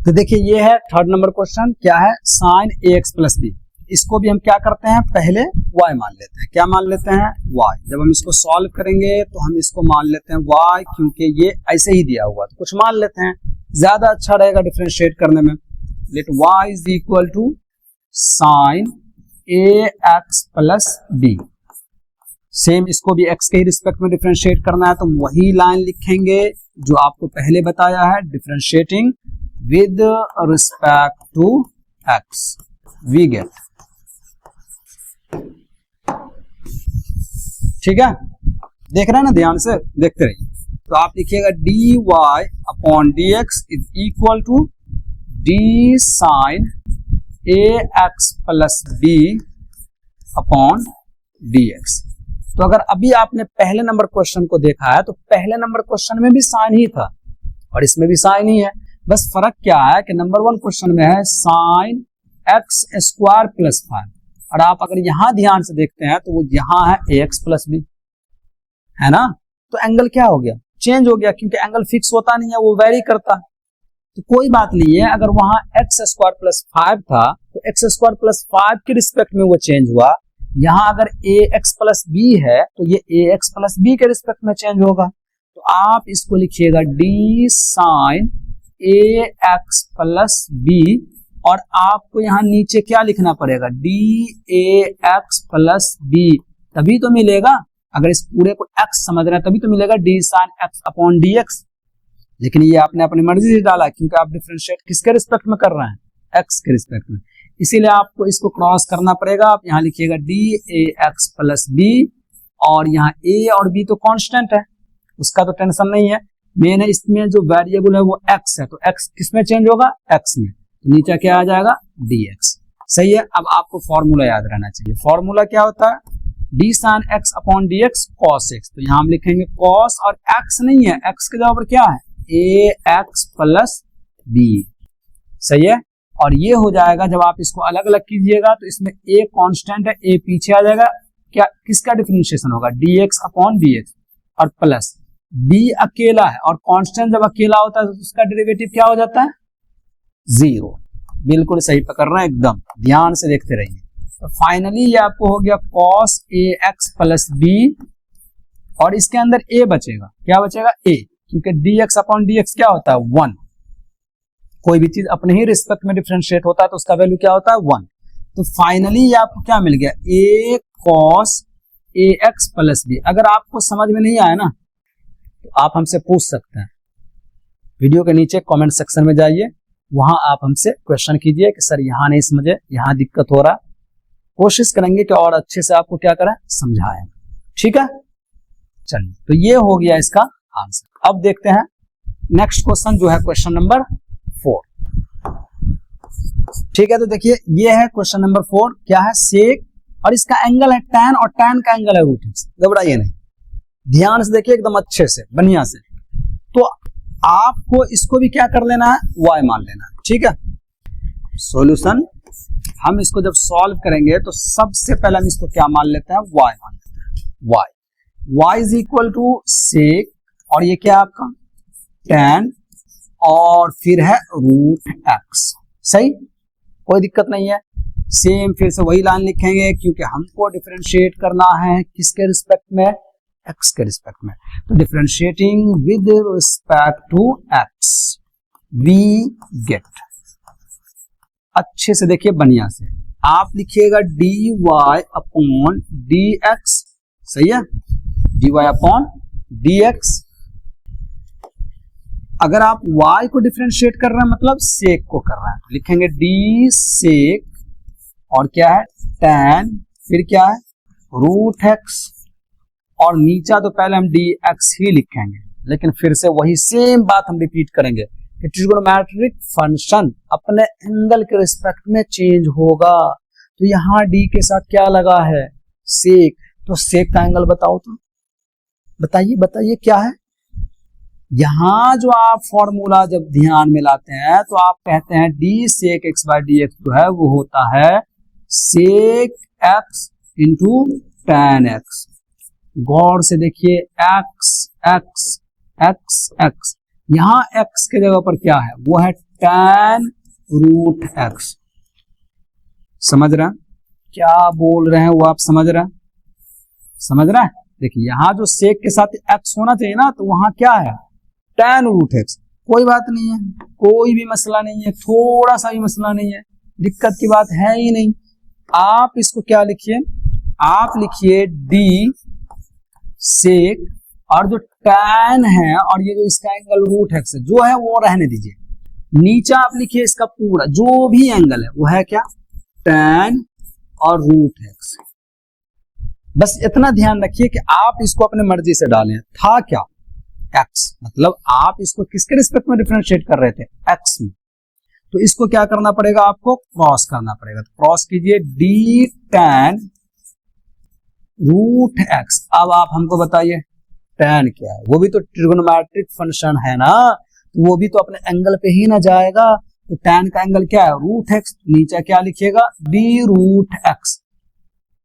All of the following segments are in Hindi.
तो देखिए ये है थर्ड नंबर क्वेश्चन, क्या है साइन ax प्लस बी। इसको भी हम क्या करते हैं, पहले y मान लेते हैं। क्या मान लेते हैं, y। जब हम इसको सॉल्व करेंगे तो हम इसको मान लेते हैं y, क्योंकि ये ऐसे ही दिया हुआ, तो कुछ मान लेते हैं, ज्यादा अच्छा रहेगा डिफरेंशिएट करने में। Let y is equal to sine ax plus B. Same इसको भी x के रिस्पेक्ट में डिफरेंशिएट करना है, तो वही लाइन लिखेंगे जो आपको पहले बताया है, differentiating with respect to x we get. ठीक है, देख रहे हैं ना, ध्यान से देखते रहिए। तो आप लिखिएगा dy upon dx is equal to d sine ax plus b upon dx। तो अगर अभी आपने पहले नंबर क्वेश्चन को देखा है तो पहले नंबर क्वेश्चन में भी साइन ही था और इसमें भी साइन ही है। बस फर्क क्या है कि नंबर वन क्वेश्चन में है साइन एक्स स्क्वायर प्लस 5, और आप अगर यहां ध्यान से देखते हैं तो वो यहां है ax प्लस बी, है ना। तो एंगल क्या हो गया, चेंज हो गया, क्योंकि एंगल फिक्स होता नहीं है, वो वेरी करता है। तो कोई बात नहीं है, अगर वहां एक्स स्क्वायर प्लस 5 था तो एक्स स्क्वायर प्लस 5 के रिस्पेक्ट में वो चेंज हुआ। यहां अगर ax प्लस बी है तो ये ax प्लस बी के रिस्पेक्ट में चेंज होगा। तो आप इसको लिखिएगा d sine ax plus B, और आपको यहां नीचे क्या लिखना पड़ेगा, dAx प्लस बी, तभी तो मिलेगा। अगर इस पूरे को x समझ रहे हैं तभी तो मिलेगा d sine x upon dx। लेकिन ये आपने अपनी मर्जी से डाला, क्योंकि आप डिफरेंशिएट किसके रिस्पेक्ट में कर रहे हैं, x के रिस्पेक्ट में, इसीलिए आपको इसको क्रॉस करना पड़ेगा। आप यहाँ लिखिएगा dAx प्लस बी, और यहाँ a और b तो कांस्टेंट है, उसका तो टेंशन नहीं है। मेन है इसमें जो वेरिएबल है वो x है, तो x किसमें चेंज होगा, x में, तो नीचे क्या आ जाएगा dx। सही है। अब आपको फॉर्मूला याद रहना चाहिए। फॉर्मूला क्या होता है, d sine x upon dx cos x। तो यहाँ हम लिखेंगे cos, और x नहीं है, x के जगह पर क्या है ax प्लस b। सही है। और ये हो जाएगा, जब आप इसको अलग अलग कीजिएगा तो इसमें a कांस्टेंट है, a पीछे आ जाएगा, क्या किसका डिफरेंशिएशन होगा, dx अपॉन dx, और प्लस b अकेला है, और कांस्टेंट जब अकेला होता है तो उसका डेरिवेटिव क्या हो जाता है, 0। बिल्कुल सही पकड़ रहे हैं, एकदम ध्यान से देखते रहिए। तो फाइनली ये आपको हो गया cos ax प्लस b, और इसके अंदर a बचेगा, क्या बचेगा a, क्योंकि dx अपॉन dx क्या होता है 1। कोई भी चीज अपने ही रिस्पेक्ट में डिफरेंशिएट होता है तो उसका वैल्यू क्या होता है 1। तो फाइनली ये आपको क्या मिल गया, a cos ax plus b। अगर आपको समझ में नहीं आया ना तो आप हमसे पूछ सकते हैं, वीडियो के नीचे कमेंट सेक्शन में जाइए, वहां आप हमसे क्वेश्चन कीजिए कि सर यहाँ नहीं समझे, यहाँ दिक्कत हो रहा। कोशिश करेंगे कि और अच्छे से आपको क्या करें, समझाएं। ठीक है, चलिए, तो ये हो गया इसका आंसर। अब देखते हैं नेक्स्ट क्वेश्चन, जो है क्वेश्चन नंबर 4। ठीक है, तो देखिए ये है क्वेश्चन नंबर 4। क्या है, सेक, और इसका एंगल है tan, और tan का एंगल है रूट x। घबराइए नहीं, ध्यान से देखिए एकदम अच्छे से, बढ़िया से। तो आपको इसको भी क्या कर लेना है, y मान लेना है। ठीक है, सॉल्यूशन हम इसको जब सॉल्व करेंगे तो सबसे पहले हम इसको क्या मान लेते हैं, y मान लेते हैं। y इज इक्वल टू सेक, और ये क्या है आपका tan, और फिर है रूट x। सही, कोई दिक्कत नहीं है। सेम फिर से वही लाइन लिखेंगे, क्योंकि हमको डिफरेंशिएट करना है किसके रिस्पेक्ट में, x के रिस्पेक्ट में। तो differentiating with respect to x we get. अच्छे से देखिए, बढ़िया से आप लिखिएगा dy अपॉन dx। सही है, dy अपॉन dx। अगर आप y को डिफरेंशिएट कर रहे हैं मतलब सेक को कर रहे हैं, तो लिखेंगे d सेक, और क्या है tan, फिर क्या है रूट x, और नीचा तो पहले हम dx ही लिखेंगे, लेकिन फिर से वही सेम बात हम रिपीट करेंगे कि ट्रिगोनोमेट्रिक फंक्शन अपने एंगल के रिस्पेक्ट में चेंज होगा। तो यहाँ d के साथ क्या लगा है, सेक। तो सेक का एंगल बताओ, तो बताइए क्या है। यहां जो आप फॉर्मूला जब ध्यान में लाते हैं तो आप कहते हैं d sec x by dx जो है वो होता है सेक x इंटू tan x। गौर से देखिए, x x x x, यहां x के जगह पर क्या है, वो है tan रूट x। समझ रहे हैं क्या बोल रहे हैं वो, आप समझ रहे हैं, समझ रहे हैं। देखिए यहां जो सेक के साथ x होना चाहिए ना, तो वहां क्या है, tan रूट x। कोई बात नहीं है, कोई भी मसला नहीं है, थोड़ा सा भी मसला नहीं है, दिक्कत की बात है ही नहीं। आप इसको क्या लिखिए, आप लिखिए d सेक, और जो tan है और ये जो इसका एंगल रूट x है जो है वो रहने दीजिए। नीचे आप लिखिए इसका पूरा जो भी एंगल है वो है क्या, tan और रूट x। बस इतना ध्यान रखिए कि आप इसको अपने मर्जी से डालें। था क्या, x, मतलब आप इसको किसके रिस्पेक्ट में डिफरेंशिएट कर रहे थे, x में, तो इसको क्या करना पड़ेगा, आपको क्रॉस करना पड़ेगा। तो क्रॉस कीजिए d tan रूट x। अब आप हमको बताइए tan क्या है, वो भी तो ट्रिगोनोमेट्रिक फंक्शन है ना, वो भी तो अपने एंगल पे ही ना जाएगा। तो tan का एंगल क्या है, रूट x। नीचे क्या लिखिएगा, d रूट x।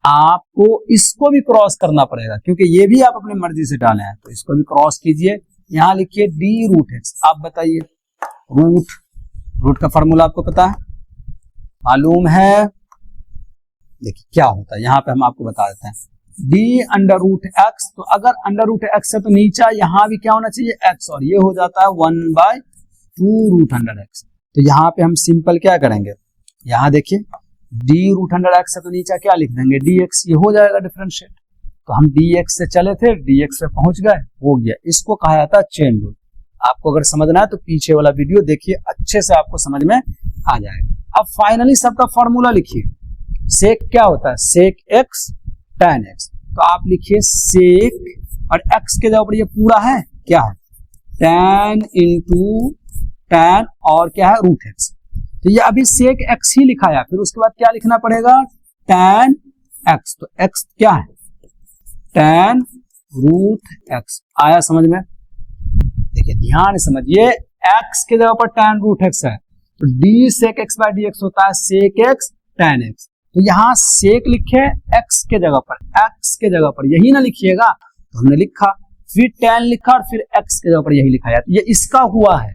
आपको इसको भी क्रॉस करना पड़ेगा क्योंकि ये भी आप अपनी मर्जी से डाले हैं, तो इसको भी क्रॉस कीजिए। यहां लिखिए d रूट x। आप बताइए रूट का फॉर्मूला आपको पता है, मालूम है। देखिए क्या होता है, यहां पे हम आपको बता देते हैं, d अंडर रूट x। तो अगर अंडर रूट x है तो नीचे यहां भी क्या होना चाहिए, x, और ये हो जाता है 1/2 रूट अंडर x। तो यहाँ पे हम सिंपल क्या करेंगे, यहाँ देखिए d रूट अंडर x है तो नीचे क्या लिख देंगे, dx। ये हो जाएगा डिफरेंशिएट। तो हम dx से चले थे, dx पे पहुंच गए, हो गया। इसको कहा जाता है चेन रूल। आपको अगर समझना है तो पीछे वाला वीडियो देखिए, अच्छे से आपको समझ में आ जाएगा। अब फाइनली सबका फॉर्मूला लिखिए। सेक क्या होता है, सेक x tan x। तो आप लिखिए सेक, और x के जगह पर ये पूरा है क्या है, tan इंटू tan और क्या है रूट x। तो ये अभी सेक x ही लिखा है, फिर उसके बाद क्या लिखना पड़ेगा, tan x। तो x क्या है, tan रूट x। आया समझ में। देखिए ध्यान समझिए, x के जगह पर tan रूट x है, तो d sec x by dx होता है सेक x tan x। तो यहां सेक लिखे x के जगह पर, x के जगह पर यही ना लिखिएगा, तो हमने लिखा, फिर tan लिखा और फिर x के जगह पर यही लिखा जाता है। ये इसका हुआ है,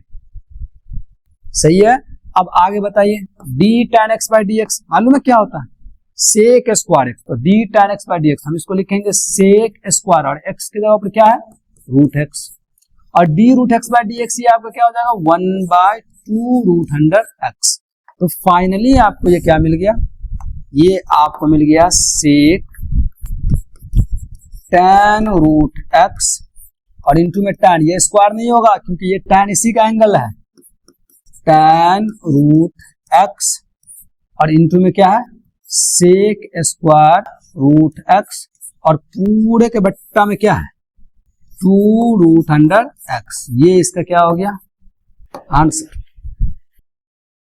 सही है। अब आगे बताइए, d tan x by dx मालूम है क्या होता है, सेक स्क्वायर x। तो d tan x by dx हम इसको लिखेंगे सेक स्क्वायर, और x के जगह पर क्या है, रूट x। और d root x by dx ये आपका क्या हो जाएगा, 1/2 रूट अंडर x। तो फाइनली आपको ये क्या मिल गया, ये आपको मिल गया सेक tan रूट x, और इंटू में tan, ये स्क्वायर नहीं होगा क्योंकि ये tan इसी का एंगल है, tan रूट x, और इंटू में क्या है, सेक स्क्वायर रूट x, और पूरे के बट्टा में क्या है, 2 रूट अंडर x। ये इसका क्या हो गया आंसर।